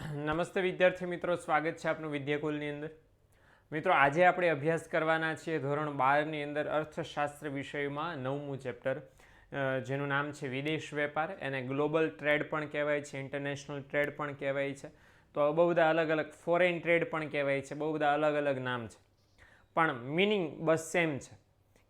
નમસ્તે વિદ્યાર્થી મિત્રો, સ્વાગત છે આપનું વિદ્યાકુલની અંદર. મિત્રો, આજે આપણે અભ્યાસ કરવાના છીએ ધોરણ 12ની અંદર અર્થશાસ્ત્ર વિષયમાં 9મું ચેપ્ટર, જેનું નામ છે વિદેશ વેપાર. એને ગ્લોબલ ટ્રેડ પણ કહેવાય છે, ઇન્ટરનેશનલ ટ્રેડ પણ કહેવાય છે. તો બહુ બધા અલગ અલગ ફોરેન ટ્રેડ પણ કહેવાય છે, બહુ બધા અલગ અલગ નામ છે, પણ મિનિંગ બસ સેમ છે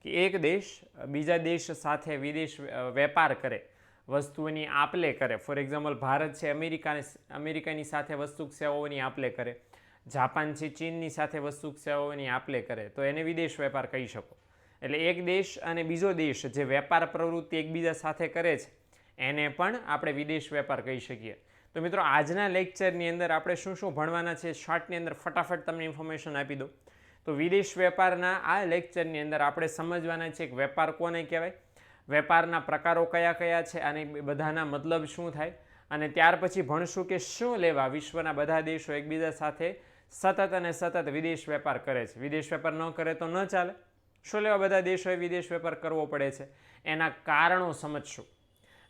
કે એક દેશ બીજા દેશ સાથે વિદેશ વેપાર કરે, વસ્તુઓની આપલે કરે. ફોર એક્ઝામ્પલ, ભારત છે અમેરિકાની સાથે વસ્તુ સેવાઓની આપલે કરે, જાપાન છે ચીનની સાથે વસ્તુ સેવાઓની આપલે કરે, તો એને વિદેશ વેપાર કહી શકો. એટલે એક દેશ અને બીજો દેશ જે વેપાર પ્રવૃત્તિ એકબીજા સાથે કરે છે એને પણ આપણે વિદેશ વેપાર કહી શકીએ. તો મિત્રો, આજના લેક્ચરની અંદર આપણે શું શું ભણવાના છે, શોર્ટની અંદર ફટાફટ તમને ઇન્ફોર્મેશન આપી દો. તો વિદેશ વેપારના આ લેક્ચરની અંદર આપણે સમજવાના છે કે વેપાર કોને કહેવાય, વેપારના પ્રકારો કયા કયા છે અને બધાના મતલબ શું થાય, અને ત્યાર પછી ભણશું કે શું લેવા વિશ્વના બધા દેશો એકબીજા સાથે સતત અને સતત વિદેશ વેપાર કરે છે. વિદેશ વેપાર ન કરે તો ન ચાલે. શું લેવા બધા દેશોએ વિદેશ વેપાર કરવો પડે છે, એના કારણો સમજશું.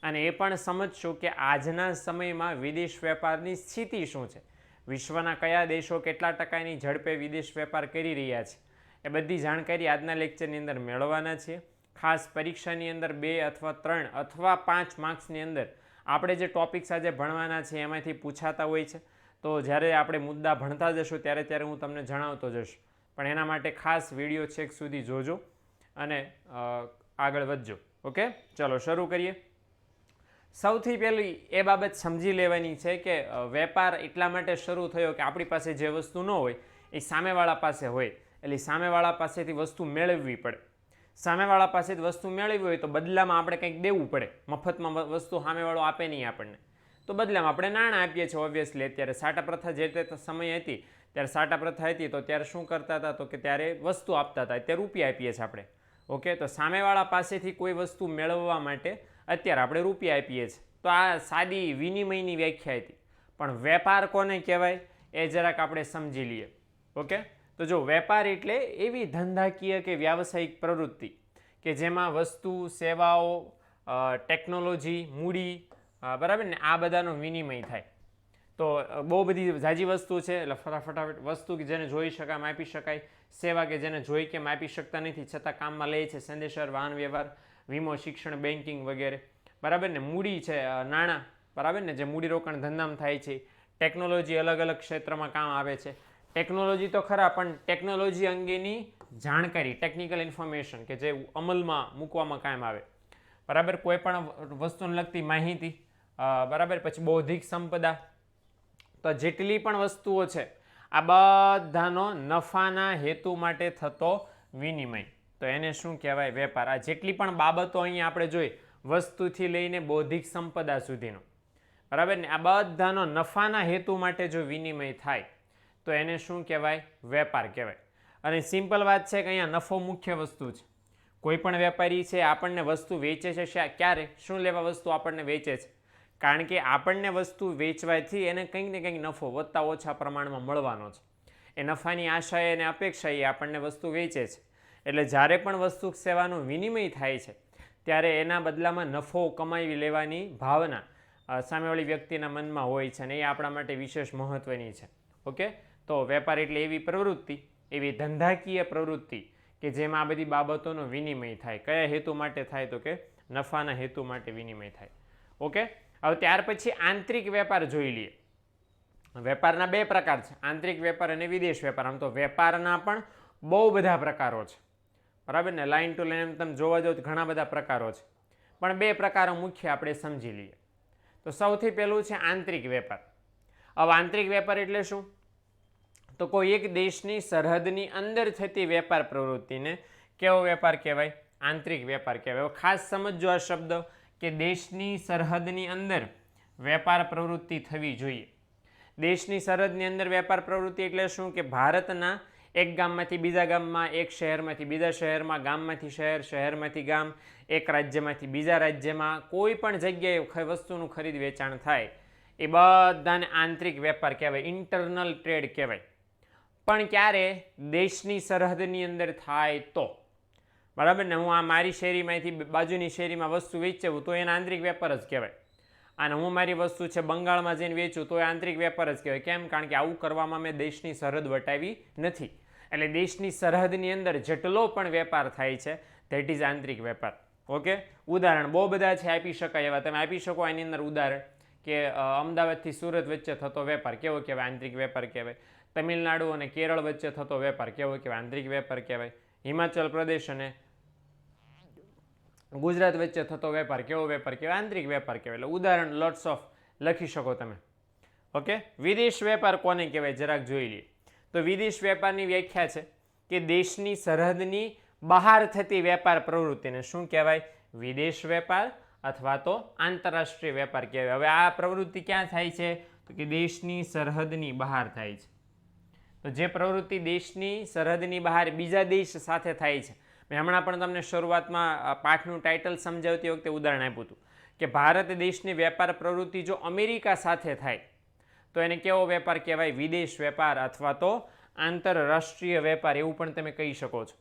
અને એ પણ સમજશું કે આજના સમયમાં વિદેશ વેપારની સ્થિતિ શું છે, વિશ્વના કયા દેશો કેટલા ટકાની ઝડપે વિદેશ વેપાર કરી રહ્યા છે, એ બધી જાણકારી આજના લેક્ચરની અંદર મેળવવાના છીએ. ખાસ પરીક્ષાની અંદર 2 અથવા 3 અથવા 5 માર્ક્સની અંદર આપણે જે ટોપિક્સ આજે ભણવાના છે એમાંથી પૂછાતા હોય છે. તો જ્યારે આપણે મુદ્દા ભણતા જશું ત્યારે હું તમને જણાવતો જઈશ, પણ એના માટે ખાસ વિડીયો છેક સુધી જોજો અને આગળ વધજો. ઓકે, ચલો શરૂ કરીએ. સૌથી પહેલી એ બાબત સમજી લેવાની છે કે વેપાર એટલા માટે શરૂ થયો કે આપણી પાસે જે વસ્તુ ન હોય એ સામેવાળા પાસે હોય, એટલે સામેવાળા પાસેથી વસ્તુ મેળવવી પડે. સામેવાળા પાસેથી વસ્તુ મેળવવી હોય તો બદલામાં આપણે કંઈક દેવું પડે. મફતમાં વસ્તુ સામેવાળો આપે નહીં આપણને, તો બદલામાં આપણે નાણાં આપીએ છીએ. ઓબ્વિયસલી અત્યારે સાટા પ્રથા જે તે સમય હતી ત્યારે સાટા પ્રથા હતી, તો ત્યારે શું કરતા હતા, તો કે ત્યારે વસ્તુ આપતા હતા, અત્યારે રૂપિયા આપીએ છીએ આપણે. ઓકે, તો સામેવાળા પાસેથી કોઈ વસ્તુ મેળવવા માટે અત્યારે આપણે રૂપિયા આપીએ છીએ. તો આ સાદી વિનિમયની વ્યાખ્યા હતી. પણ વેપાર કોને કહેવાય એ જરાક આપણે સમજી લઈએ. ઓકે, તો જો વેપાર એટલે એવી ધંધાકીય કે વ્યાવસાયિક પ્રવૃત્તિ કે જેમાં વસ્તુ, સેવાઓ, ટેકનોલોજી, મૂડી, બરાબર ને, આ બધાનો વિનિમય થાય. તો બહુ બધી ઝાઝી વસ્તુ છે, એટલે ફટાફટ વસ્તુ કે જેને જોઈ શકાય માપી શકાય, સેવા કે જેને જોઈ કે માપી શકતા નથી છતાં કામમાં લે છે, સંદેશાવ્યવહાર, વાહન વ્યવહાર, વીમો, શિક્ષણ, બેન્કિંગ વગેરે, બરાબર ને. મૂડી છે નાણાં, બરાબર ને, જે મૂડીરોકાણ ધંધામાં થાય છે. ટેકનોલોજી અલગ અલગ ક્ષેત્રમાં કામ આવે છે. ટેકનોલોજી તો ખરા, પણ ટેકનોલોજી અંગેની જાણકારી, ટેકનિકલ ઇન્ફોર્મેશન કે જે અમલમાં મૂકવામાં કામ આવે, બરાબર. કોઈ પણ વસ્તુને લગતી માહિતી, બરાબર. પછી બૌદ્ધિક સંપદા. તો જેટલી પણ વસ્તુઓ છે આ બધાનો નફાના હેતુ માટે થતો વિનિમય, તો એને શું કહેવાય, વેપાર. આ જેટલી પણ બાબતો અહીંયા આપણે જોઈ, વસ્તુથી લઈને બૌદ્ધિક સંપદા સુધીનો, બરાબર ને, આ બધાનો નફાના હેતુ માટે જો વિનિમય થાય તો એને શું કહેવાય, વેપાર કહેવાય. અને સિમ્પલ વાત છે કે અહીંયા નફો મુખ્ય વસ્તુ છે. કોઈ પણ વેપારી છે આપણને વસ્તુ વેચે છે, ક્યારે, શું લેવા વસ્તુ આપણને વેચે છે, કારણ કે આપણને વસ્તુ વેચવાથી એને કંઈક ને કંઈક નફો વધતા ઓછા પ્રમાણમાં મળવાનો છે. એ નફાની આશાએ અને અપેક્ષાએ આપણને વસ્તુ વેચે છે. એટલે જ્યારે પણ વસ્તુ સેવાનો વિનિમય થાય છે ત્યારે એના બદલામાં નફો કમાવી લેવાની ભાવના સામેવાળી વ્યક્તિના મનમાં હોય છે, અને એ આપણા માટે વિશેષ મહત્વની છે. ઓકે, તો વેપાર એટલે એવી પ્રવૃત્તિ, એવી ધંધાકીય પ્રવૃત્તિ કે જેમાં આ બધી બાબતોનો વિનિમય થાય. કયા હેતુ માટે થાય, તો કે નફાના હેતુ માટે વિનિમય થાય. ઓકે, હવે ત્યાર પછી આંતરિક વેપાર જોઈ લઈએ. વેપારના 2 પ્રકાર છે, આંતરિક વેપાર અને વિદેશ વેપાર. આમ તો વેપારના પણ બહુ બધા પ્રકારો છે, બરાબર ને. લાઈન ટુ લાઈન તમે જોવા જાઓ તો ઘણા બધા પ્રકારો છે, પણ 2 પ્રકારો મુખ્ય આપણે સમજી લઈએ. તો સૌથી પહેલું છે આંતરિક વેપાર. હવે આંતરિક વેપાર એટલે શું, તો કોઈ એક દેશની સરહદની અંદર થતી વેપાર પ્રવૃત્તિને કેવો વેપાર કહેવાય, આંતરિક વેપાર કહેવાય. હવે ખાસ સમજો આ શબ્દ કે દેશની સરહદની અંદર વેપાર પ્રવૃત્તિ થવી જોઈએ. દેશની સરહદની અંદર વેપાર પ્રવૃત્તિ એટલે શું, કે ભારતના એક ગામમાંથી બીજા ગામમાં, એક શહેરમાંથી બીજા શહેરમાં, ગામમાંથી શહેર, શહેરમાંથી ગામ, એક રાજ્યમાંથી બીજા રાજ્યમાં કોઈ પણ જગ્યાએ વસ્તુનું ખરીદ વેચાણ થાય એ બધાને આંતરિક વેપાર કહેવાય, ઇન્ટરનલ ટ્રેડ કહેવાય. પણ ક્યારે, દેશની સરહદની અંદર થાય તો, બરાબર ને. હું આ મારી શેરીમાંથી બાજુની શેરીમાં વસ્તુ વેચવું તો એના આંતરિક વેપાર જ કહેવાય. અને હું મારી વસ્તુ છે બંગાળમાં જઈને વેચું તો એ આંતરિક વેપાર જ કહેવાય. કેમ? કારણ કે આવું કરવામાં મેં દેશની સરહદ વટાવી નથી. એટલે દેશની સરહદની અંદર જેટલો પણ વેપાર થાય છે ધેટ ઇઝ આંતરિક વેપાર. ઓકે, ઉદાહરણ બહુ બધા છે, આપી શકાય એવા. તમે આપી શકો એની અંદર ઉદાહરણ કે અમદાવાદથી સુરત વચ્ચે થતો વેપાર કેવો કહેવાય? આંતરિક વેપાર કહેવાય. તમિલનાડુ અને કેરળ વચ્ચે થતો વેપાર કેવો કહેવાય? આંતરિક વેપાર કહેવાય. હિમાચલ પ્રદેશ અને ગુજરાત વચ્ચે થતો વેપાર કેવો વેપાર કહેવાય? આંતરિક વેપાર કહેવાય. એટલે ઉદાહરણ લોટ્સ ઓફ લખી શકો તમે. ઓકે, વિદેશ વેપાર કોને કહેવાય જરાક જોઈ લઈએ. તો વિદેશ વેપારની વ્યાખ્યા છે કે દેશની સરહદની બહાર થતી વેપાર પ્રવૃત્તિને શું કહેવાય? વિદેશ વેપાર અથવા તો આંતરરાષ્ટ્રીય વેપાર કહેવાય. હવે આ પ્રવૃત્તિ ક્યાં થાય છે? તો કે દેશની સરહદની બહાર થાય છે. તો જે પ્રવૃત્તિ દેશની સરહદની બહાર બીજા દેશ સાથે થાય છે, મેં હમણાં પણ તમને શરૂઆતમાં પાઠનું ટાઇટલ સમજાવતી વખતે ઉદાહરણ આપ્યું હતું કે ભારત દેશની વેપાર પ્રવૃત્તિ જો અમેરિકા સાથે થાય તો એને કેવો વેપાર કહેવાય? વિદેશ વેપાર અથવા તો આંતરરાષ્ટ્રીય વેપાર એવું પણ તમે કહી શકો છો.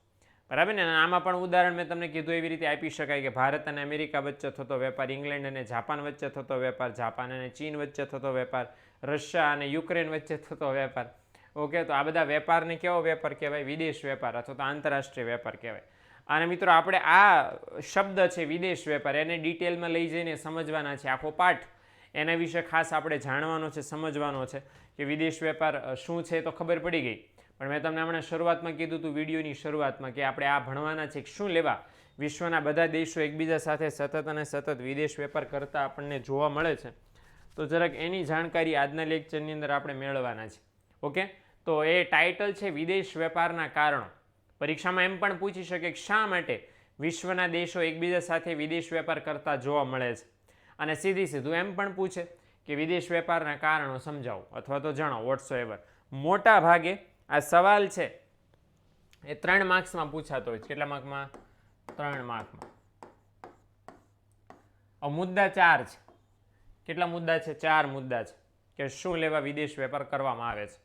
બરાબર ને? આમાં પણ ઉદાહરણ મેં તમને કીધું એવી રીતે આપી શકાય કે ભારત અને અમેરિકા વચ્ચે થતો વેપાર, ઇંગ્લેન્ડ અને જાપાન વચ્ચે થતો વેપાર, જાપાન અને ચીન વચ્ચે થતો વેપાર, રશિયા અને યુક્રેન વચ્ચે થતો વેપાર. ઓકે, તો આ બધા વેપારને કેવો વેપાર કહેવાય? વિદેશ વેપાર અથવા તો આંતરરાષ્ટ્રીય વેપાર કહેવાય. અને મિત્રો આપણે આ શબ્દ છે વિદેશ વેપાર એને ડિટેલમાં લઈ જઈને સમજવાના છે. આખો પાઠ એના વિશે ખાસ આપણે જાણવાનો છે, સમજવાનો છે કે વિદેશ વેપાર શું છે. તો ખબર પડી ગઈ, પણ મેં તમને હમણાં શરૂઆતમાં કીધું હતું વિડીયોની શરૂઆતમાં કે આપણે આ ભણવાના છે કે શું લેવા વિશ્વના બધા દેશો એકબીજા સાથે સતત અને સતત વિદેશ વેપાર કરતા આપણને જોવા મળે છે. તો જરાક એની જાણકારી આજના લેક્ચરની અંદર આપણે મેળવવાના છે. ઓકે, તો એ ટાઇટલ છે વિદેશ વેપારના કારણો. પરીક્ષામાં એમ પણ પૂછી શકે કે શા માટે વિશ્વના દેશો એકબીજા સાથે વિદેશ વેપાર કરતા જોવા મળે છે. અને સીધું એમ પણ પૂછે કે વિદેશ વેપારના કારણો સમજાવો અથવા તો જણાવો વોટ્સએવર. મોટા ભાગે આ સવાલ છે એ 3 માર્ક્સમાં પૂછાતો હોય છે. કેટલા માર્કમાં? 3 માર્કમાં. મુદ્દા 4 છે. કેટલા મુદ્દા છે? 4 મુદ્દા છે કે શું લેવા વિદેશ વેપાર કરવામાં આવે છે.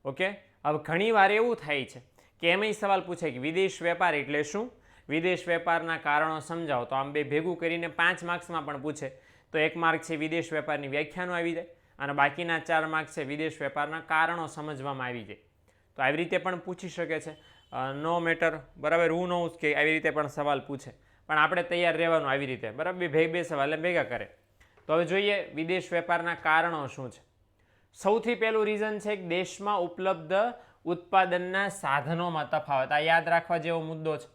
ઓકે, હવે ઘણી વાર એવું થાય છે કે એમાંય સવાલ પૂછે કે વિદેશ વેપાર એટલે શું? વિદેશ વેપારના કારણો સમજાવો. તો આમ બે ભેગું કરીને 5 માર્ક્સમાં પણ પૂછે તો 1 માર્ક છે વિદેશ વેપારની વ્યાખ્યાનો આવી જાય અને બાકીના 4 માર્ક છે વિદેશ વેપારના કારણો સમજવામાં આવી જાય. તો આવી રીતે પણ પૂછી શકે છે. નો મેટર, બરાબર. હું નોઉસ કે આવી રીતે પણ સવાલ પૂછે, પણ આપણે તૈયાર રહેવાનું આવી રીતે, બરાબર. બે સવાલ ભેગા કરે. તો હવે જોઈએ વિદેશ વેપારના કારણો શું છે. સૌથી પહેલું રીઝન છે કે દેશમાં ઉપલબ્ધ ઉત્પાદનના સાધનોમાં તફાવત. આ યાદ રાખવા જેવો મુદ્દો છે.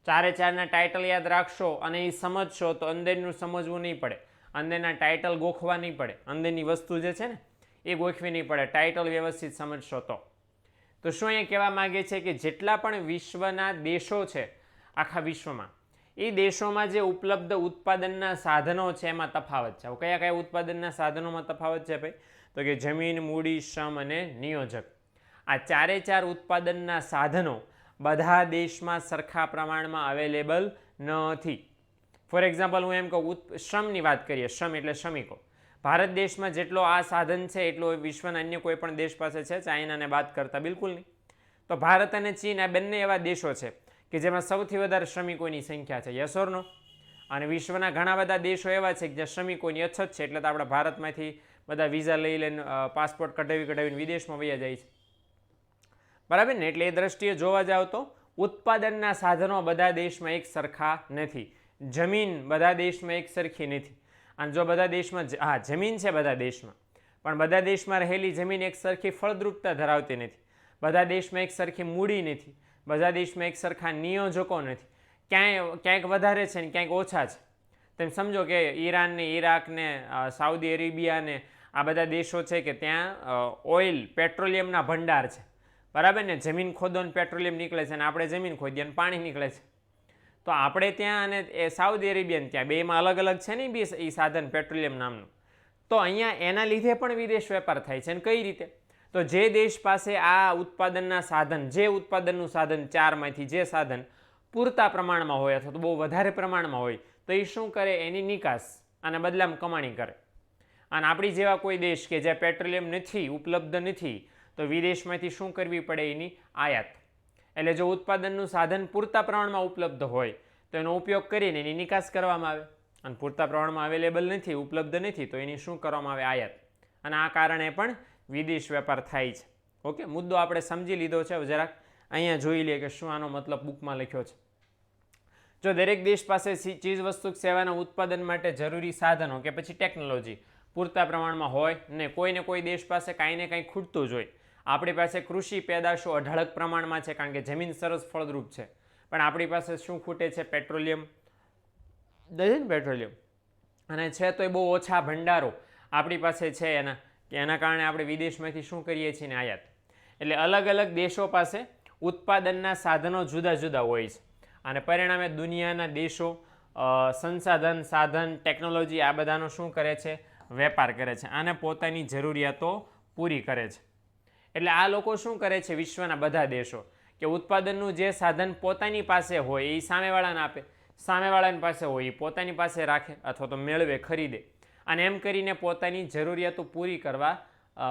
4 ટાઇટલ યાદ રાખશો અને એ સમજશો તો અંદરનું સમજવું નહીં પડે, અંદરના ટાઇટલ ગોખવા નહીં પડે, અંદરની વસ્તુ જે છે ને એ ગોખવી નહીં પડે. ટાઇટલ વ્યવસ્થિત સમજશો તો શું અહીંયા કહેવા માગે છે કે જેટલા પણ વિશ્વના દેશો છે આખા વિશ્વમાં, એ દેશોમાં જે ઉપલબ્ધ ઉત્પાદનના સાધનો છે એમાં તફાવત છે. કયા કયા ઉત્પાદનના સાધનોમાં તફાવત છે ભાઈ? તો કે જમીન, મૂડી, શ્રમ અને નિયોજક. આ 4 ઉત્પાદનના સાધનો બધા દેશમાં સરખા પ્રમાણમાં અવેલેબલ નથી. ફોર એક્ઝામ્પલ હું એમ કહું, શ્રમની વાત કરીએ, શ્રમ એટલે શ્રમિકો. ભારત દેશમાં જેટલો આ સાધન છે એટલો વિશ્વના અન્ય કોઈ પણ દેશ પાસે છે, ચાઇનાને બાદ કરતા બિલકુલ નહીં. તો ભારત અને ચીન આ બંને એવા દેશો છે કે જેમાં સૌથી વધારે શ્રમિકોની સંખ્યા છે. યસ ઓર નો? અને વિશ્વના ઘણા બધા દેશો એવા છે કે જ્યાં શ્રમિકોની અછત છે, એટલે તો આપણા ભારતમાંથી બધા વિઝા લઈ લઈને પાસપોર્ટ કઢાવીને વિદેશમાં વયા જાય છે. બરાબર ને? એટલે એ દ્રષ્ટિએ જોવા જાવ તો ઉત્પાદનના સાધનો બધા દેશમાં એક સરખા નથી. જમીન બધા દેશમાં એક સરખી નથી. અને જો બધા દેશમાં જમીન છે બધા દેશમાં, પણ બધા દેશમાં રહેલી જમીન એક સરખી ફળદ્રુપતા ધરાવતી નથી. બધા દેશમાં એક સરખી મૂડી નથી. બધા દેશમાં એક સરખા નિયોજકો નથી. ક્યાંક વધારે છે ને ક્યાંક ઓછા છે. તેમ સમજો કે ઈરાન ને, ઈરાક ને, સાઉદી અરેબિયા ને આ બધા દેશો છે કે ત્યાં ઓઇલ, પેટ્રોલિયમના ભંડાર છે. બરાબર ને? જમીન ખોદો ને પેટ્રોલિયમ નીકળે છે અને આપણે જમીન ખોદીએ અને પાણી નીકળે છે. તો આપણે ત્યાં અને એ સાઉદી અરેબિયન ત્યાં બેમાં અલગ અલગ છે ને એ સાધન પેટ્રોલિયમ નામનું. તો અહીંયા એના લીધે પણ વિદેશ વેપાર થાય છે. અને કઈ રીતે? તો જે દેશ પાસે આ ઉત્પાદનના સાધન, જે ઉત્પાદનનું સાધન 4માંથી જે સાધન પૂરતા પ્રમાણમાં હોય અથવા તો બહુ વધારે પ્રમાણમાં હોય તો એ શું કરે? એની નિકાસ અને બદલામાં કમાણી કરે. અને આપણી જેવા કોઈ દેશ કે જ્યાં પેટ્રોલિયમ નથી, ઉપલબ્ધ નથી, તો વિદેશમાંથી શું કરવી પડે? એની આયાત. એટલે જો ઉત્પાદનનું સાધન પૂરતા પ્રમાણમાં ઉપલબ્ધ હોય તો એનો ઉપયોગ કરીને એની નિકાસ કરવામાં આવે. અને પૂરતા પ્રમાણમાં અવેલેબલ નથી, ઉપલબ્ધ નથી, તો એની શું કરવામાં આવે? આયાત. અને આ કારણે પણ વિદેશ વેપાર થાય છે. ઓકે, મુદ્દો આપણે સમજી લીધો છે. જરાક અહીંયા જોઈ લઈએ કે શું આનો મતલબ બુકમાં લખ્યો છે. જો દરેક દેશ પાસે ચીજ વસ્તુ સેવાના ઉત્પાદન માટે જરૂરી સાધનો કે પછી ટેકનોલોજી પૂરતા પ્રમાણમાં હોય ને કોઈને કોઈ દેશ પાસે કાંઈ ને કાંઈ ખૂટતું જ હોય. આપણી પાસે કૃષિ પેદાશો અઢળક પ્રમાણમાં છે કારણ કે જમીન સરસ ફળદ્રુપ છે, પણ આપણી પાસે શું ખૂટે છે? પેટ્રોલિયમ. પેટ્રોલિયમ અને છે તો એ બહુ ઓછા ભંડારો આપણી પાસે છે એના કારણે આપણે વિદેશમાંથી શું કરીએ છીએ? આયાત. એટલે અલગ અલગ દેશો પાસે ઉત્પાદનના સાધનો જુદા જુદા હોય છે અને પરિણામે દુનિયાના દેશો સંસાધન, સાધન, ટેકનોલોજી આ બધાનો શું કરે છે? વેપાર કરે છે અને પોતાની જરૂરિયાતો પૂરી કરે છે. એટલે આ લોકો શું કરે છે? વિશ્વના બધા દેશો કે ઉત્પાદનનું જે સાધન પોતાની પાસે હોય એ સામેવાળાને આપે, સામેવાળાની પાસે હોય એ પોતાની પાસે રાખે અથવા તો મેળવે, ખરીદે, અને એમ કરીને પોતાની જરૂરિયાતો પૂરી કરવા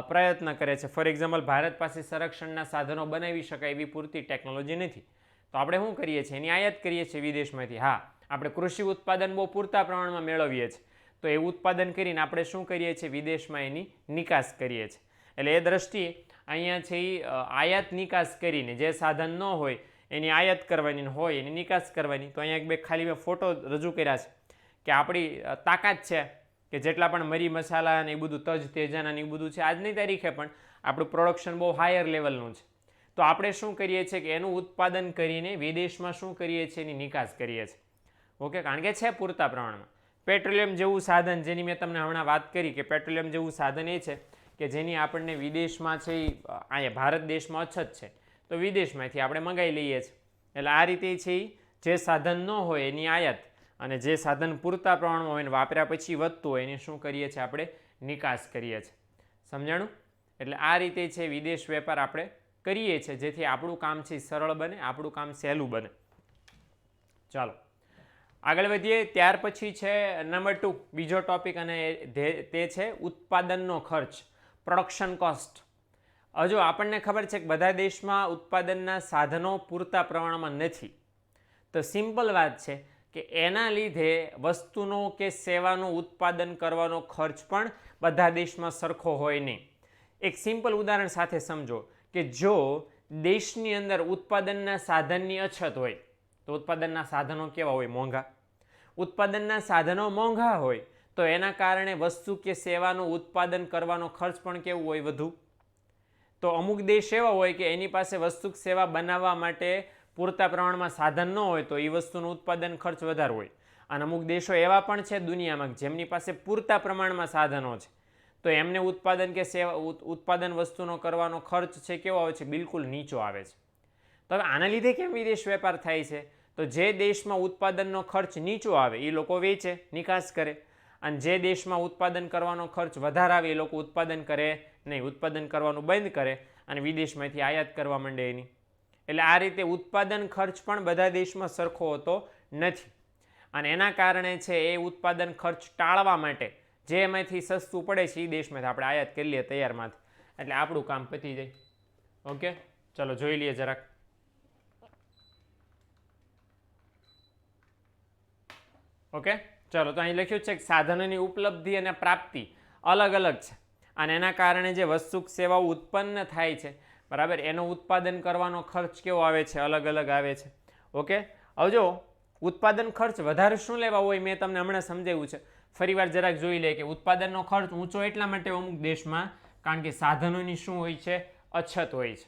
પ્રયત્ન કરે છે. ફોર એક્ઝામ્પલ, ભારત પાસે સંરક્ષણના સાધનો બનાવી શકાય એવી પૂરતી ટેકનોલોજી નથી, તો આપણે શું કરીએ છીએ? એની આયાત કરીએ છીએ વિદેશમાંથી. હા, આપણે કૃષિ ઉત્પાદન બહુ પૂરતા પ્રમાણમાં મેળવીએ છીએ, તો એ ઉત્પાદન કરીને આપણે શું કરીએ છીએ? વિદેશમાં એની નિકાસ કરીએ છીએ. એટલે એ દ્રષ્ટિએ અહીંયા છે એ આયાત નિકાસ કરીને જે સાધન ન હોય એની આયાત કરવાની, હોય એની નિકાસ કરવાની. તો અહીંયા એક બે ખાલી મેં ફોટો રજૂ કર્યા છે કે આપણી તાકાત છે કે જેટલા પણ મરી મસાલા અને એ બધું, તજ તેજાના ને એ બધું છે, આજની તારીખે પણ આપણું પ્રોડક્શન બહુ હાયર લેવલનું છે. તો આપણે શું કરીએ છીએ કે એનું ઉત્પાદન કરીને વિદેશમાં શું કરીએ છીએ? એની નિકાસ કરીએ છીએ. ઓકે, કારણ કે છે પૂરતા પ્રમાણમાં. પેટ્રોલિયમ જેવું સાધન, જેની મેં તમને હમણાં વાત કરી કે પેટ્રોલિયમ જેવું સાધન એ છે કે જેની આપણને વિદેશમાં છે અહીંયા ભારત દેશમાં અછત છે, તો વિદેશમાંથી આપણે મંગાવી લઈએ છીએ. એટલે આ રીતે છે જે સાધન ન હોય એની આયાત, અને જે સાધન પૂરતા પ્રમાણમાં હોય ને વાપર્યા પછી વધતું હોય એની શું કરીએ છીએ? આપણે નિકાસ કરીએ છીએ. સમજાણું? એટલે આ રીતે છે વિદેશ વેપાર આપણે કરીએ છીએ જેથી આપણું કામ છે સરળ બને, આપણું કામ સહેલું બને. ચાલો આગળ વધીએ. ત્યાર પછી છે નંબર 2, બીજો ટોપિક, અને તે છે ઉત્પાદનનો ખર્ચ, પ્રોડક્શન કોસ્ટ. હજુ આપણને ખબર છે કે બધા દેશમાં ઉત્પાદનના સાધનો પૂરતા પ્રમાણમાં નથી, તો સિમ્પલ વાત છે કે એના લીધે વસ્તુનો કે સેવાનું ઉત્પાદન કરવાનો ખર્ચ પણ બધા દેશમાં સરખો હોય નહીં. એક સિમ્પલ ઉદાહરણ સાથે સમજો કે જો દેશની અંદર ઉત્પાદનના સાધનની અછત હોય તો ઉત્પાદનના સાધનો કેવા હોય? મોંઘા. ઉત્પાદનના સાધનો મોંઘા હોય તો એના કારણે વસ્તુ કે સેવાનું ઉત્પાદન કરવાનો ખર્ચ પણ કેવું હોય? વધુ. તો અમુક દેશ એવા હોય કે એની પાસે વસ્તુ સેવા બનાવવા માટે પૂરતા પ્રમાણમાં સાધન ન હોય તો એ વસ્તુનું ઉત્પાદન ખર્ચ વધારે હોય. અને અમુક દેશો એવા પણ છે દુનિયામાં જેમની પાસે પૂરતા પ્રમાણમાં સાધનો છે, તો એમને ઉત્પાદન કે સેવા ઉત્પાદન વસ્તુનો કરવાનો ખર્ચ છે કેવો આવે છે? બિલકુલ નીચો આવે છે. તો હવે આના લીધે કેમ વિદેશ વેપાર થાય છે? તો જે દેશમાં ઉત્પાદનનો ખર્ચ નીચો આવે એ લોકો વેચે, નિકાસ કરે, અને જે દેશમાં ઉત્પાદન કરવાનો ખર્ચ વધારે આવે એ લોકો ઉત્પાદન કરે નહીં, ઉત્પાદન કરવાનું બંધ કરે અને વિદેશમાંથી આયાત કરવા માંડે એની. એટલે આ રીતે ઉત્પાદન ખર્ચ પણ બધા દેશમાં સરખો હોતો નથી, અને એના કારણે છે એ ઉત્પાદન ખર્ચ ટાળવા માટે જે એમાંથી સસ્તું પડે છે એ દેશમાંથી આપણે આયાત કરી લઈએ તૈયારમાંથી, એટલે આપણું કામ પતી જાય. ઓકે, ચલો જોઈ લઈએ જરાક. ઓકે, ચલો તો અહીં લખ્યું છે કે સાધનોની ઉપલબ્ધિ અને પ્રાપ્તિ અલગ અલગ છે, અને એના કારણે જે વસ્તુ સેવાઓ ઉત્પન્ન થાય છે, બરાબર, એનું ઉત્પાદન કરવાનો ખર્ચ કેવો આવે છે? અલગ અલગ આવે છે. ઓકે, હવે જો ઉત્પાદન ખર્ચ વધારે શું લેવા હોય મેં તમને હમણાં સમજાવ્યું છે. ફરીવાર જરાક જોઈ લે કે ઉત્પાદનનો ખર્ચ ઊંચો એટલા માટે અમુક દેશમાં કારણ કે સાધનોની શું હોય છે? અછત હોય છે.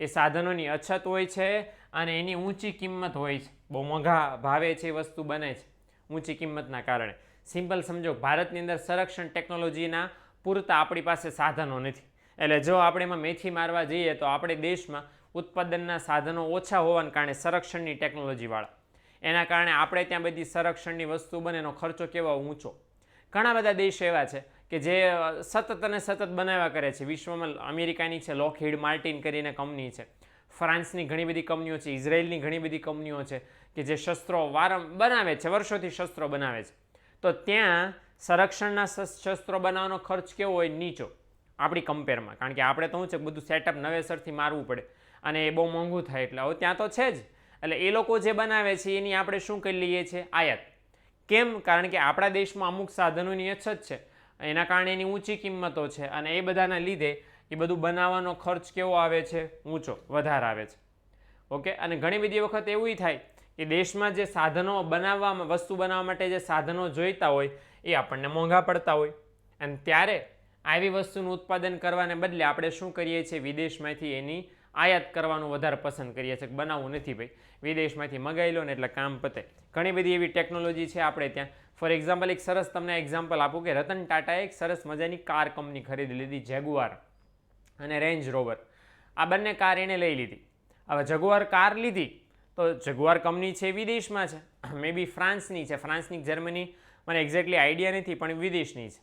એ સાધનોની અછત હોય છે અને એની ઊંચી કિંમત હોય છે, બહુ મોંઘા ભાવે છે એ વસ્તુ બને છે ઊંચી કિંમતના કારણે. સિમ્પલ સમજો, ભારતની અંદર સંરક્ષણ ટેકનોલોજીના પૂરતા આપણી પાસે સાધનો નથી, એટલે જો આપણે એમાં મેથી મારવા જઈએ તો આપણે દેશમાં ઉત્પાદનના સાધનો ઓછા હોવાને કારણે સંરક્ષણની ટેકનોલોજીવાળા, એના કારણે આપણે ત્યાં બધી સંરક્ષણની વસ્તુ બને એનો ખર્ચો કેવો ઊંચો. ઘણા બધા દેશ એવા છે કે જે સતત અને સતત બનાવ્યા કરે છે. વિશ્વમાં અમેરિકાની છે લોકહીડ માર્ટિન કરીને કંપની છે, ફ્રાન્સની ઘણી બધી કંપનીઓ છે, ઇઝરાયલની ઘણી બધી કંપનીઓ છે કે જે શસ્ત્રો બનાવે છે, વર્ષોથી શસ્ત્રો બનાવે છે. તો ત્યાં સંરક્ષણના શસ્ત્રો બનાવવાનો ખર્ચ કેવો હોય? નીચો આપણી કમ્પેરમાં, કારણ કે આપણે તો શું છે બધું સેટઅપ નવેસરથી મારવું પડે અને એ બહુ મોંઘું થાય, એટલે હવે ત્યાં તો છે જ. એટલે એ લોકો જે બનાવે છે એની આપણે શું કરી લઈએ છીએ? આયાત. કેમ? કારણ કે આપણા દેશમાં અમુક સાધનોની અછત છે, એના કારણે એની ઊંચી કિંમતો છે, અને એ બધાના લીધે એ બધું બનાવવાનો ખર્ચ કેવો આવે છે? ઊંચો, વધારે આવે છે. ઓકે, અને ઘણી બધી વખત એવું થાય કે દેશમાં જે સાધનો બનાવવામાં, વસ્તુ બનાવવા માટે જે સાધનો જોઈતા હોય એ આપણને મોંઘા પડતા હોય, અને ત્યારે આવી વસ્તુનું ઉત્પાદન કરવાને બદલે આપણે શું કરીએ છીએ? વિદેશમાંથી એની આયાત કરવાનું વધારે પસંદ કરીએ છીએ. બનાવવું નથી ભાઈ, વિદેશમાંથી મગાવી લો ને એટલે કામ પતે. ઘણી બધી એવી ટેકનોલોજી છે આપણે ત્યાં. ફોર એક્ઝામ્પલ, એક સરસ તમને એક્ઝામ્પલ આપું કે રતન ટાટાએ એક સરસ મજાની કાર કંપની ખરીદી લીધી, જેગુઆર અને રેન્જ રોવર. આ બંને કાર એણે લઈ લીધી. હવે જગુઆર કાર લીધી તો જગુઆર કંપની છે વિદેશમાં છે, મે બી ફ્રાન્સની છે, ફ્રાન્સની જર્મની મને એક્ઝેક્ટલી આઈડિયા નથી, પણ વિદેશની છે.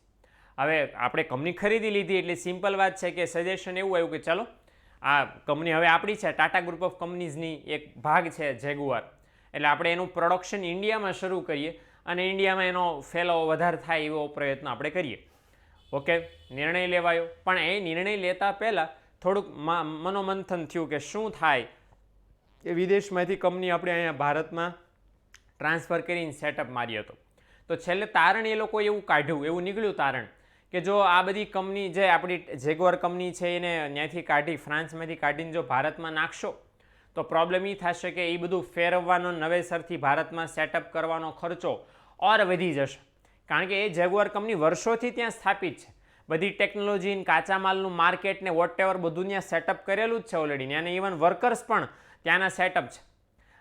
હવે આપણે કંપની ખરીદી લીધી એટલે સિમ્પલ વાત છે કે સજેશન એવું આવ્યું કે ચાલો આ કંપની હવે આપણી છે, ટાટા ગ્રુપ ઓફ કંપનીઝની એક ભાગ છે જેગુઆર, એટલે આપણે એનું પ્રોડક્શન ઇન્ડિયામાં શરૂ કરીએ અને ઇન્ડિયામાં એનો ફેલાવો વધારે થાય એવો પ્રયત્ન આપણે કરીએ. ઓકે, નિર્ણય લેવાયો. પણ એ નિર્ણય લેતા પહેલાં થોડુંક મનોમંથન થયું કે શું થાય એ વિદેશમાંથી કંપની આપણે અહીંયા ભારતમાં ટ્રાન્સફર કરીને સેટઅપ મારી હતો. તો છેલ્લે તારણ એ લોકો એવું કાઢ્યું, એવું નીકળ્યું તારણ કે જો આ બધી કંપની જે આપણી જેગુઆર કંપની છે એને ત્યાંથી કાઢી, ફ્રાન્સમાંથી કાઢીને જો ભારતમાં નાખશો તો પ્રોબ્લેમ એ થશે કે એ બધું ફેરવવાનો, નવેસરથી ભારતમાં સેટઅપ કરવાનો ખર્ચો ઓર વધી જશે. કારણ કે એ જેગુઆર કંપની વર્ષોથી ત્યાં સ્થાપિત છે, બધી ટેકનોલોજી, કાચા માલનું માર્કેટ ને વોટ એવર બધું ત્યાં સેટઅપ કરેલું જ છે ઓલરેડી, અને ઇવન વર્કર્સ પણ ત્યાંના સેટઅપ છે.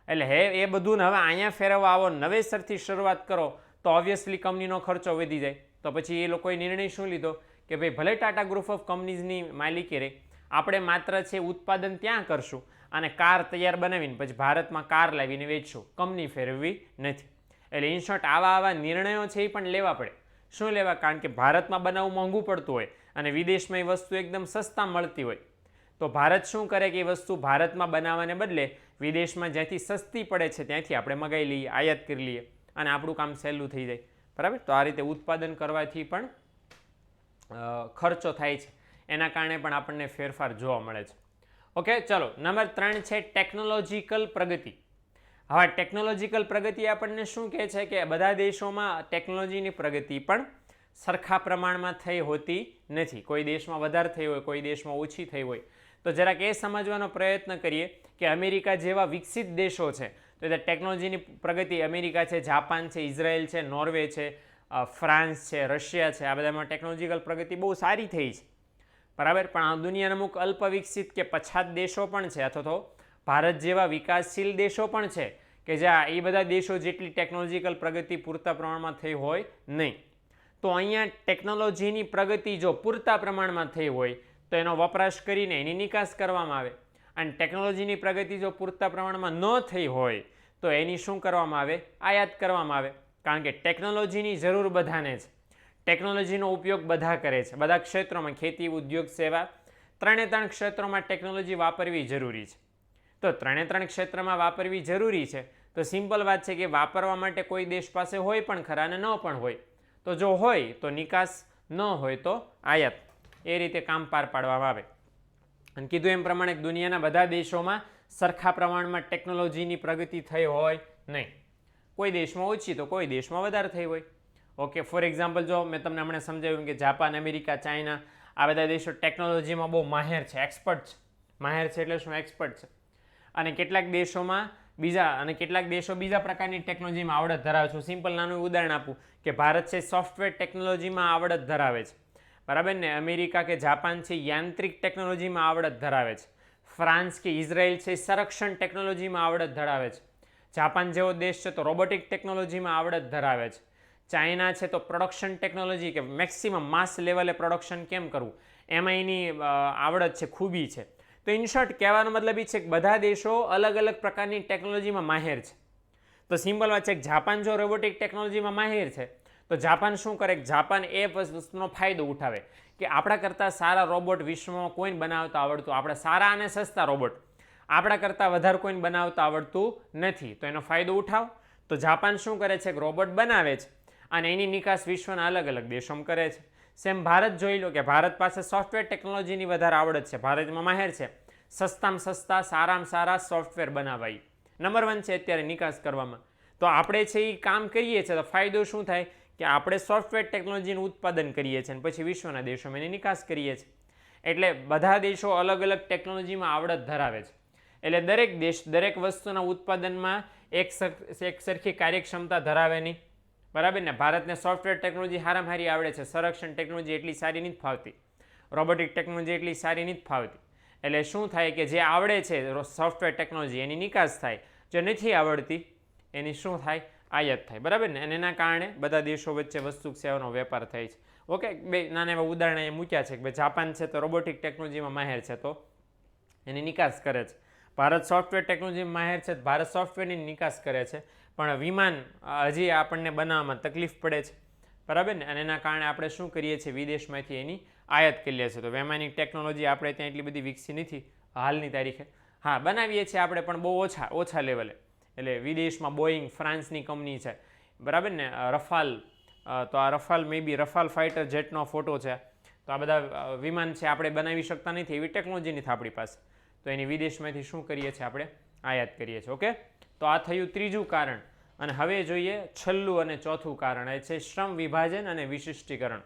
એટલે એ બધું હવે અહીંયા ફેરવવા આવો, નવેસરથી શરૂઆત કરો તો ઓબ્વિયસલી કંપનીનો ખર્ચો વધી જાય. તો પછી એ લોકોએ નિર્ણય શું લીધો કે ભાઈ ભલે ટાટા ગ્રુપ ઓફ કંપનીઝની માલિકી રહે, આપણે માત્ર છે ઉત્પાદન ત્યાં કરશું અને કાર તૈયાર બનાવીને પછી ભારતમાં કાર લાવીને વેચશું, કંપની ફેરવવી નથી. એટલે ઇન શોર્ટ આવા નિર્ણયો છે એ પણ લેવા પડે. શું લેવા? કારણ કે ભારતમાં બનાવવું મોંઘું પડતું હોય અને વિદેશમાં એ વસ્તુ એકદમ સસ્તા મળતી હોય. તો ભારત શું કરે કે એ વસ્તુ ભારતમાં બનાવવાને બદલે વિદેશમાં જ્યાંથી સસ્તી પડે છે ત્યાંથી આપણે મગાવી લઈએ, આયાત કરી લઈએ અને આપણું કામ સહેલું થઈ જાય. બરાબર? તો આ રીતે ઉત્પાદન કરવાથી પણ ખર્ચો થાય છે, એના કારણે પણ આપણને ફેરફાર જોવા મળે છે. ઓકે, ચલો નંબર 3 છે ટેકનોલોજીકલ પ્રગતિ. હવે ટેકનોલોજીકલ પ્રગતિ આપણને શું કહે છે કે બધા દેશોમાં ટેકનોલોજીની પ્રગતિ પણ સરખા પ્રમાણમાં થઈ હોતી નથી. કોઈ દેશમાં વધારે થઈ હોય, કોઈ દેશમાં ઓછી થઈ હોય. તો જરાક એ સમજવાનો પ્રયત્ન કરીએ કે અમેરિકા જેવા વિકસિત દેશો છે તો એ ટેકનોલોજીની પ્રગતિ, અમેરિકા છે, જાપાન છે, ઇઝરાયલ છે, નોર્વે છે, ફ્રાન્સ છે, રશિયા છે, આ બધામાં ટેકનોલોજીકલ પ્રગતિ બહુ સારી થઈ છે. બરાબર? પણ આ દુનિયાના અમુક અલ્પ વિકસિત કે પછાત દેશો પણ છે, અથવા તો ભારત જેવા વિકાસશીલ દેશો પણ છે કે જ્યાં એ બધા દેશો જેટલી ટેકનોલોજીકલ પ્રગતિ પૂરતા પ્રમાણમાં થઈ હોય નહીં. તો અહીંયા ટેકનોલોજીની પ્રગતિ જો પૂરતા પ્રમાણમાં થઈ હોય તો એનો વપરાશ કરીને એની નિકાસ કરવામાં આવે, અને ટેકનોલોજીની પ્રગતિ જો પૂરતા પ્રમાણમાં ન થઈ હોય તો એની શું કરવામાં આવે? આયાત કરવામાં આવે. કારણ કે ટેકનોલોજીની જરૂર બધાને છે, ટેકનોલોજીનો ઉપયોગ બધા કરે છે, બધા ક્ષેત્રોમાં, ખેતી, ઉદ્યોગ, સેવા, 3 ક્ષેત્રોમાં ટેકનોલોજી વાપરવી જરૂરી છે. તો 3 ક્ષેત્રમાં વાપરવી જરૂરી છે તો સિમ્પલ વાત છે કે વાપરવા માટે કોઈ દેશ પાસે હોય પણ ખરા અને ન પણ હોય. તો જો હોય તો નિકાસ, ન હોય તો આયાત. એ રીતે કામ પાર પાડવામાં આવે. અને કીધું એમ પ્રમાણે દુનિયાના બધા દેશોમાં સરખા પ્રમાણમાં ટેકનોલોજીની પ્રગતિ થઈ હોય નહીં. કોઈ દેશમાં ઓછી તો કોઈ દેશમાં વધારે થઈ હોય. ઓકે, ફોર એક્ઝામ્પલ જો મેં તમને હમણાં સમજાવ્યું કે જાપાન, અમેરિકા, ચાઇના આ બધા દેશો ટેકનોલોજીમાં બહુ માહેર છે, એક્સપર્ટ છે. માહેર છે એટલે શું? એક્સપર્ટ છે. અને કેટલાક દેશોમાં કેટલાક દેશો બીજા પ્રકારની ટેકનોલોજીમાં આવડત ધરાવે છે. સિમ્પલ નાનું ઉદાહરણ આપું કે ભારત છે સોફ્ટવેર ટેકનોલોજીમાં આવડત ધરાવે છે. બરાબર ને? અમેરિકા કે જાપાન છે યાંત્રિક ટેકનોલોજીમાં આવડત ધરાવે છે. ફ્રાન્સ કે ઇઝરાયલ છે સંરક્ષણ ટેકનોલોજીમાં આવડત ધરાવે છે. જાપાન જેવો દેશ છે તો રોબોટિક ટેકનોલોજીમાં આવડત ધરાવે છે. ચાઇના છે તો પ્રોડક્શન ટેકનોલોજી કે મેક્સિમમ માસ લેવલે પ્રોડક્શન કેમ કરવું એમાં એની આવડત છે, ખૂબી છે. તો ઇન શોર્ટ કહેવાનો મતલબ એ છે કે બધા દેશો અલગ અલગ પ્રકારની ટેકનોલોજીમાં માહેર છે. તો સિમ્પલ વાત છે કે જાપાન જો રોબોટિક ટેકનોલોજીમાં માહેર છે તો જાપાન શું કરે? જાપાન એ વસ્તુનો ફાયદો ઉઠાવે કે આપણા કરતાં સારા રોબોટ વિશ્વમાં કોઈને બનાવતા આવડતું, આપણે સારા અને સસ્તા રોબોટ આપણા કરતાં વધારે કોઈને બનાવતા આવડતું નથી, તો એનો ફાયદો ઉઠાવ. તો જાપાન શું કરે છે? રોબોટ બનાવે છે અને એની નિકાસ વિશ્વના અલગ અલગ દેશોમાં કરે છે. સેમ ભારત જોઈ લો કે ભારત પાસે સોફ્ટવેર ટેકનોલોજીની વધારે આવડત છે, ભારતમાં માહેર છે, સસ્તામાં સસ્તા, સારામાં સારા સોફ્ટવેર બનાવાય, નંબર 1 છે અત્યારે નિકાસ કરવામાં. તો આપણે છે એ કામ કરીએ છીએ તો ફાયદો શું થાય કે આપણે સોફ્ટવેર ટેકનોલોજીનું ઉત્પાદન કરીએ છીએ અને પછી વિશ્વના દેશોમાં એની નિકાસ કરીએ છીએ. એટલે બધા દેશો અલગ અલગ ટેકનોલોજીમાં આવડત ધરાવે છે. એટલે દરેક દેશ દરેક વસ્તુના ઉત્પાદનમાં એક સરખી કાર્યક્ષમતા ધરાવે નહીં, બરાબર ને. ભારતને સોફ્ટવેર ટેકનોલોજી હારામાં હારી આવડે છે, સંરક્ષણ ટેકનોલોજી એટલી સારી નથી ફાવતી, રોબોટિક ટેકનોલોજી એટલી સારી નથી ફાવતી. એટલે શું થાય કે જે આવડે છે સોફ્ટવેર ટેકનોલોજી એની નિકાસ થાય, જે નથી આવડતી એની શું થાય, આયાત થાય, બરાબર ને. અને એના કારણે બધા દેશો વચ્ચે વસ્તુ સેવાનો વેપાર થાય છે. ઓકે, બે નાના એવા ઉદાહરણ એ મૂક્યા છે કે ભાઈ જાપાન છે તો રોબોટિક ટેકનોલોજીમાં માહેર છે તો એની નિકાસ કરે છે. ભારત સોફ્ટવેર ટેકનોલોજીમાં માહેર છે, ભારત સોફ્ટવેરની નિકાસ કરે છે, પણ વિમાન હજી આપણને બનાવવામાં તકલીફ પડે છે, બરાબર ને. અને એના કારણે આપણે શું કરીએ છીએ, વિદેશમાંથી એની આયાત કરીએ છીએ. તો વૈમાનિક ટેકનોલોજી આપણે ત્યાં એટલી બધી વિકસી નથી હાલની તારીખે. હા, બનાવીએ છીએ આપણે પણ બહુ ઓછા લેવલે. એટલે વિદેશમાં બોઈંગ ફ્રાન્સની કંપની છે, બરાબર ને. રફાલ, તો આ રફાલ મે બી રફાલ ફાઇટર જેટનો ફોટો છે. તો આ બધા વિમાન છે આપણે બનાવી શકતા નથી, એવી ટેકનોલોજી નથી આપણી પાસે. તો એની વિદેશમાંથી શું કરીએ છીએ, આપણે આયાત કરીએ છીએ. ઓકે, તો આ થયું ત્રીજું કારણ. અને હવે જોઈએ છેલ્લું અને ચોથું કારણ, એ છે શ્રમ વિભાજન અને વિશિષ્ટીકરણ.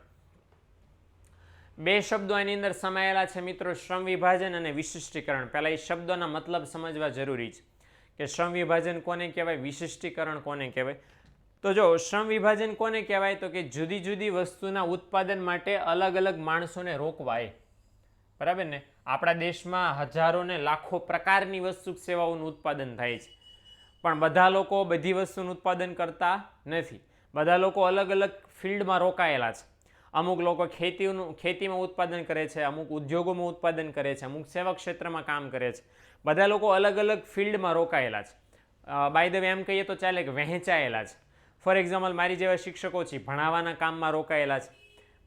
બે શબ્દો એની અંદર સમાયેલા છે મિત્રો, શ્રમ વિભાજન અને વિશિષ્ટીકરણ. પહેલા એ શબ્દોના મતલબ સમજવા જરૂરી છે કે શ્રમ વિભાજન કોને કહેવાય, વિશિષ્ટીકરણ કોને કહેવાય. તો જો શ્રમ વિભાજન કોને કહેવાય, તો કે જુદી જુદી વસ્તુના ઉત્પાદન માટે અલગ અલગ માણસોને રોકવાય, બરાબર ને. આપણા દેશમાં હજારો ને લાખો પ્રકારની વસ્તુ સેવાઓનું ઉત્પાદન થાય છે, પણ બધા લોકો બધી વસ્તુનું ઉત્પાદન કરતા નથી. બધા લોકો અલગ અલગ ફિલ્ડમાં રોકાયેલા છે. અમુક લોકો ખેતીમાં ઉત્પાદન કરે છે, અમુક ઉદ્યોગોમાં ઉત્પાદન કરે છે, અમુક સેવા ક્ષેત્રમાં કામ કરે છે. બધા લોકો અલગ અલગ ફિલ્ડમાં રોકાયેલા છે. બાય ધ વે એમ કહીએ તો ચાલે કે વહેંચાયેલા છે. ફોર એક્ઝામ્પલ, મારી જેવા શિક્ષકો છે ભણાવવાના કામમાં રોકાયેલા છે,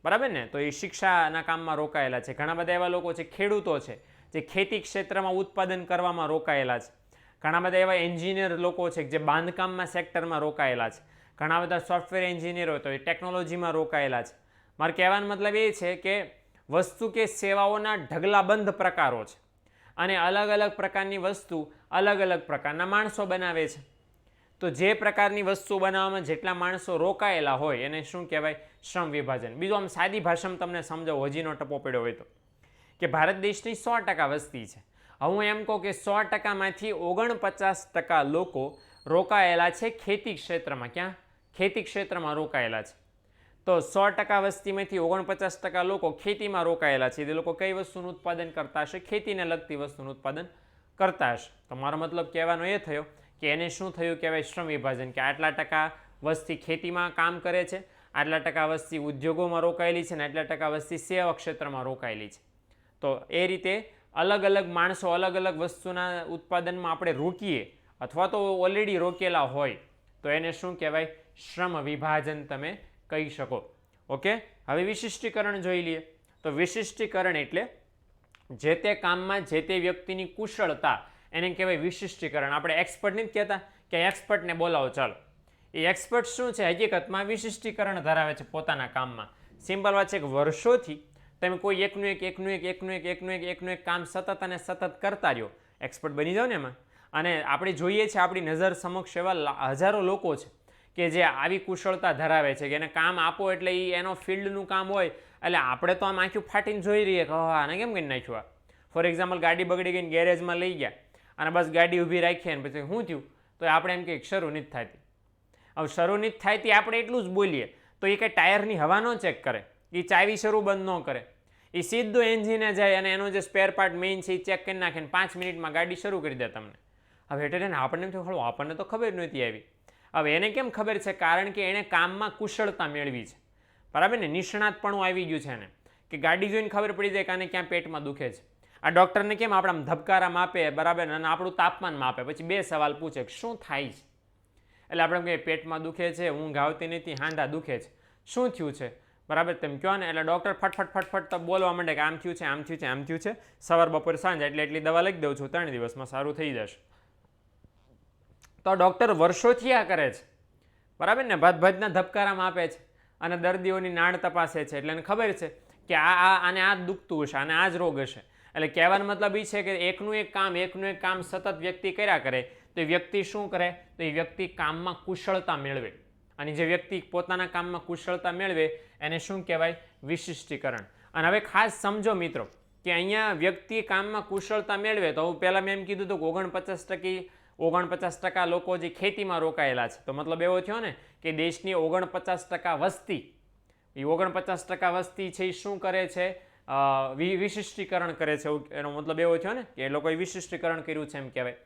બરાબર ને. તો એ શિક્ષાના કામમાં રોકાયેલા છે. ઘણા બધા એવા લોકો છે ખેડૂતો છે જે ખેતી ક્ષેત્રમાં ઉત્પાદન કરવામાં રોકાયેલા છે. ઘણા બધા એવા એન્જિનિયર લોકો છે જે બાંધકામમાં સેક્ટરમાં રોકાયેલા છે. ઘણા બધા સોફ્ટવેર એન્જિનિયરો તો એ ટેકનોલોજીમાં રોકાયેલા છે. મારે કહેવાનો મતલબ એ છે કે વસ્તુ કે સેવાઓના ઢગલાબંધ પ્રકારો છે અને અલગ અલગ પ્રકારની વસ્તુ અલગ અલગ પ્રકારના માણસો બનાવે છે. તો જે પ્રકારની વસ્તુ બનાવવામાં જેટલા માણસો રોકાયેલા હોય એને શું કહેવાય, શ્રમ વિભાજન. બીજું આમ સાદી ભાષામાં તમને સમજાવું, હજીનો ટપો પડ્યો હોય તો, કે ભારત દેશની 100% વસ્તી છે. હવે હું એમ કહું કે 100%માંથી 49% લોકો રોકાયેલા છે ખેતી ક્ષેત્રમાં. ક્યાં? ખેતી ક્ષેત્રમાં રોકાયેલા છે. તો 100% વસ્તીમાંથી 49% લોકો ખેતીમાં રોકાયેલા છે. એ લોકો કઈ વસ્તુનું ઉત્પાદન કરતા હશે? ખેતીને લગતી વસ્તુનું ઉત્પાદન કરતા હશે. તો મારો મતલબ કહેવાનો એ થયો કે એને શું થયું કહેવાય, શ્રમ વિભાજન. કે આટલા ટકા વસ્તી ખેતીમાં કામ કરે છે, આટલા ટકા વસ્તી ઉદ્યોગોમાં રોકાયેલી છે, અને આટલા ટકા વસ્તી સેવા ક્ષેત્રમાં રોકાયેલી છે. તો એ રીતે અલગ અલગ માણસો અલગ અલગ વસ્તુના ઉત્પાદનમાં આપણે રોકીએ અથવા તો ઓલરેડી રોકેલા હોય તો એને શું કહેવાય, શ્રમ વિભાજન તમે કહી શકો. ઓકે, હવે વિશિષ્ટીકરણ જોઈ લઈએ. તો વિશિષ્ટીકરણ એટલે જે તે કામમાં જે તે વ્યક્તિની કુશળતા, એને કહેવાય વિશિષ્ટીકરણ. આપણે એક્સપર્ટ નથી કહેતા કે એક્સપર્ટને બોલાવો ચાલો. એ એક્સપર્ટ શું છે, હકીકતમાં વિશિષ્ટીકરણ ધરાવે છે પોતાના કામમાં. સિમ્પલ વાત છે કે વર્ષોથી તમે કોઈ એકનું એક કામ સતત અને સતત કરતા રહ્યો, એક્સપર્ટ બની જાઓ ને એમાં. અને આપણે જોઈએ છીએ આપણી નજર સમક્ષ એવા હજારો લોકો છે કે જે આવી કુશળતા ધરાવે છે કે એને કામ આપો એટલે એ એનો ફિલ્ડનું કામ હોય એટલે આપણે તો આમ આંખ્યું ફાટીને જોઈ રહીએ કે હા આને કેમ કરી નાખ્યું. ફોર એક્ઝામ્પલ, ગાડી બગડી ગઈને ગેરેજમાં લઈ ગયા અને બસ ગાડી ઊભી રાખીએ ને પછી શું થયું તો આપણે એમ કે શરૂ નથી થતી. હવે શરૂ નથી થતી આપણે એટલું જ બોલીએ તો એ કંઈ ટાયરની હવા ન ચેક કરે, એ ચાવી શરૂ બંધ ન કરે, એ સીધો એન્જિને જાય અને એનો જે સ્પેર પાર્ટ મેઇન છે એ ચેક કરી નાખે ને 5 મિનિટમાં ગાડી શરૂ કરી દે તમને. હવે એટલે આપણને આપણને તો ખબર નહોતી આવી. હવે એને કેમ ખબર છે? કારણ કે એણે કામમાં કુશળતા મેળવી છે, બરાબર ને. નિષ્ણાતપણું આવી ગયું છે એને, કે ગાડી જોઈને ખબર પડી જાય કે આને ક્યાં પેટમાં દુખે છે. આ ડૉક્ટરને કેમ આપણે ધબકારા માપે, બરાબર, અને આપણું તાપમાન માપે, પછી 2 સવાલ પૂછે કે શું થાય છે. એટલે આપણે કહીએ પેટમાં દુખે છે, ઊંઘ આવતી નથી, હાંધા દુખે છે, શું થયું છે, બરાબર, તેમ કહો ને. એટલે ડૉક્ટર ફટફટ તો બોલવા માંડે કે આમ થયું છે, આમ થયું છે, આમ થયું છે, સવાર બપોર સાંજ એટલે એટલી દવા લખી દઉં છું, 3 દિવસમાં સારું થઈ જશે. તો ડૉક્ટર વર્ષોથી આ કરે છે, બરાબર ને. ભજના ધબકારામાં આપે છે અને દર્દીઓની નાળ તપાસે છે. એટલે એને ખબર છે કે આને આ દુખતું હશે, આને આ જ રોગ હશે. એટલે કહેવાનો મતલબ એ છે કે એકનું એક કામ સતત વ્યક્તિ કર્યા કરે તો એ વ્યક્તિ શું કરે? તો એ વ્યક્તિ કામમાં કુશળતા મેળવે, અને જે વ્યક્તિ પોતાના કામમાં કુશળતા મેળવે એને શું કહેવાય? વિશિષ્ટીકરણ. અને હવે ખાસ સમજો મિત્રો કે અહીંયા વ્યક્તિ કામમાં કુશળતા મેળવે, તો પહેલાં મેં એમ કીધું હતું કે 49% લોકો જે ખેતીમાં રોકાયેલા છે, તો મતલબ એવો થયો ને કે દેશની 49% વસ્તી, એ 49% વસ્તી છે એ શું કરે છે? વિશિષ્ટીકરણ કરે છે. એનો મતલબ એવો થયો ને કે એ લોકોએ વિશિષ્ટીકરણ કર્યું છે એમ કહેવાય.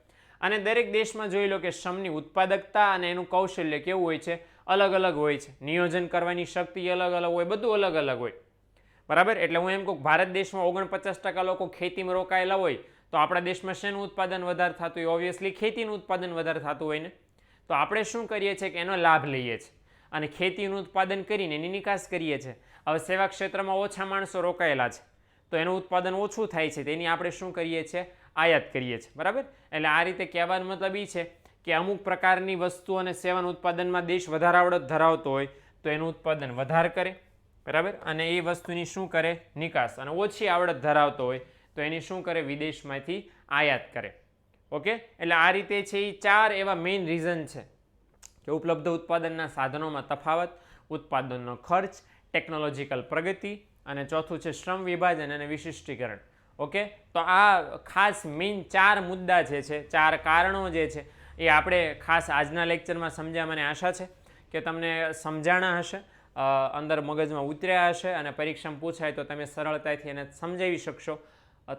અને દરેક દેશમાં જોઈ લો કે શ્રમની ઉત્પાદકતા અને એનું કૌશલ્ય કેવું હોય છે? અલગ અલગ હોય છે. નિયોજન કરવાની શક્તિ અલગ અલગ હોય, બધું અલગ અલગ હોય, બરાબર. એટલે હું એમ કહું ભારત દેશમાં 49% લોકો ખેતીમાં રોકાયેલા હોય, તો આપણા દેશમાં શેનું ઉત્પાદન વધારે થતું હોય? ઓબ્વિયસલી ખેતીનું ઉત્પાદન વધારે થતું હોય ને. તો આપણે શું કરીએ છીએ કે એનો લાભ લઈએ છીએ અને ખેતીનું ઉત્પાદન કરીને એની નિકાસ કરીએ છીએ. હવે સેવા ક્ષેત્રમાં ઓછા માણસો રોકાયેલા છે, તો એનું ઉત્પાદન ઓછું થાય છે, તેની આપણે શું કરીએ છીએ? આયાત કરીએ છીએ, બરાબર. એટલે આ રીતે કહેવાનો મતલબ એ છે કે અમુક પ્રકારની વસ્તુ અને સેવાના ઉત્પાદનમાં દેશ વધારે આવડત ધરાવતો હોય તો એનું ઉત્પાદન વધારે કરે, બરાબર. અને એ વસ્તુની શું કરે? નિકાસ. અને ઓછી આવડત ધરાવતો હોય તો એની શું કરે? વિદેશમાંથી આયાત કરે. ઓકે. એટલે આ રીતે છે એ 4 એવા મેઇન રીઝન છે કે ઉપલબ્ધ ઉત્પાદનના સાધનોમાં તફાવત, ઉત્પાદનનો ખર્ચ, ટેકનોલોજીકલ પ્રગતિ, અને ચોથું છે શ્રમ વિભાજન અને વિશિષ્ટીકરણ. ઓકે. તો આ ખાસ મેઇન 4 મુદ્દા જે છે, 4 કારણો જે છે એ આપણે ખાસ આજના લેક્ચરમાં સમજ્યા. મને આશા છે કે તમને સમજાણા હશે, અંદર મગજમાં ઉતર્યા હશે, અને પરીક્ષામાં પૂછાય તો તમે સરળતાથી એને સમજાવી શકશો,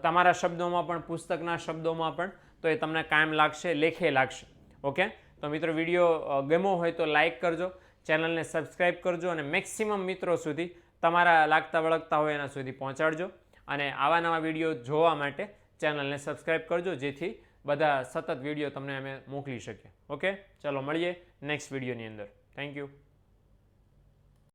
તમારા શબ્દોમાં પણ, પુસ્તકના શબ્દોમાં પણ. તો એ તમને કાયમ લાગશે, લેખે લાગશે. ઓકે. તો મિત્રો વિડીયો ગમ્યો હોય તો લાઇક કરજો, ચેનલને સબસ્ક્રાઈબ કરજો, અને મેક્સિમમ મિત્રો સુધી તમારા લાગતા વળગતા હોય એના સુધી પહોંચાડજો. અને આવા નવા વિડીયો જોવા માટે ચેનલને સબસ્ક્રાઈબ કરજો, જેથી બધા સતત વિડીયો તમને અમે મોકલી શકીએ. ઓકે. ચલો મળીએ નેક્સ્ટ વિડીયોની અંદર. Thank you.